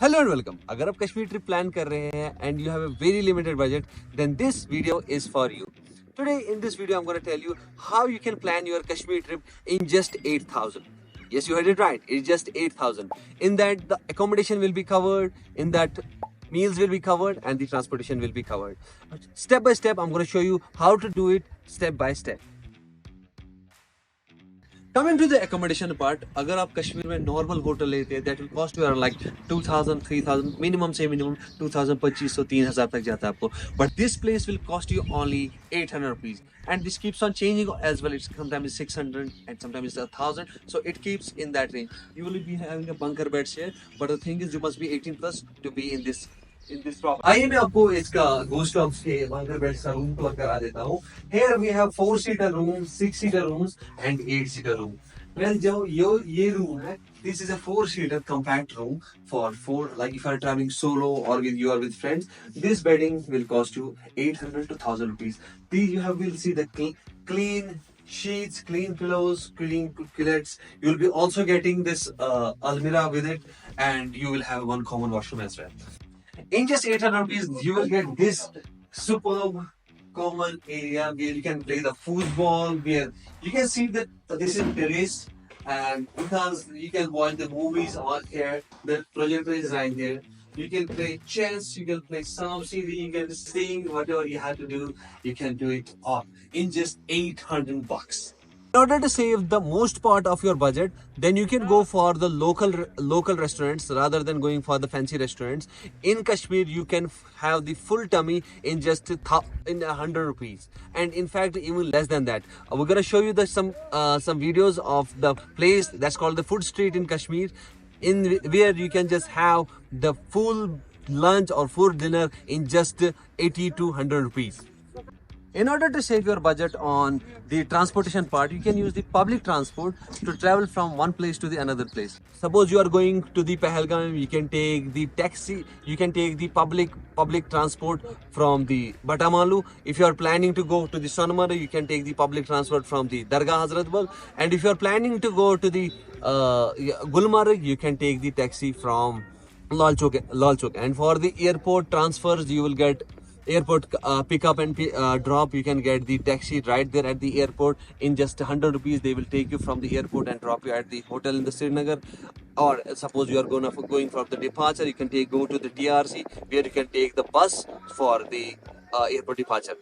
Hello and welcome. अगर आप Kashmir trip plan कर रहे हैं and you have a very limited budget, then this video is for you. Today in this video I'm going to tell you how you can plan your Kashmir trip in just 8,000. Yes, you heard it right. It's just 8,000. In that the accommodation will be covered, in that meals will be covered and the transportation will be covered. Step by step I'm going to show you how to do it step by step. Coming to the accommodation part, अगर आप कश्मीर में normal hotel लेते हैं that will cost you around like 2,000 3,000 minimum से minimum 2,025 3,000 तक जाता है आपको. But this place will cost you only 800 rupees and this keeps on changing as well. It's sometimes 600 and sometimes it's 1,000, so it keeps in that range. You will be having a bunker beds here, but the thing is you must be 18 plus to be in this property. आइए मैं आपको इसका ghost of के bunker beds का room tour करा देता हूँ. Here we have 4-seater rooms, 6-seater rooms and 8-seater room. Well, जो ये room है, this is a 4-seater compact room for four. Like if you are traveling solo or with you or with friends, this bedding will cost you 800 to 1,000 rupees. You will see the clean sheets, clean pillows, clean quilts. You will be also getting this almirah with it, and you will have one common washroom as well. In just 800 rupees, you will get this superb common area where you can play the football, where you can see that this is terrace, and because you can watch the movies on here, the projector is right there. You can play chess, you can play some CD, you can sing, whatever you have to do, you can do it all in just 800 bucks. In order to save the most part of your budget, then you can go for the local restaurants rather than going for the fancy restaurants. In Kashmir, you can have the full tummy in just in 100 rupees, and in fact even less than that. We're gonna show you some videos of the place that's called the Food Street in Kashmir, in where you can just have the full lunch or full dinner in just 80 to 100 rupees. In order to save your budget on the transportation part, you can use the public transport to travel from one place to the another place. Suppose you are going to the Pahalgam, you can take the taxi, you can take the public transport from the Batamalu. If you are planning to go to the Sonamara, you can take the public transport from the Dargah Hazratbal. And if you are planning to go to the Gulmarg, you can take the taxi from Lal Chowk. And for the airport transfers, you will get airport pick up and drop. You can get the taxi right there at the airport. In just 100 rupees they will take you from the airport and drop you at the hotel in the Srinagar. Or suppose you are going for the departure, you can go to the TRC, where you can take the bus for the airport departure.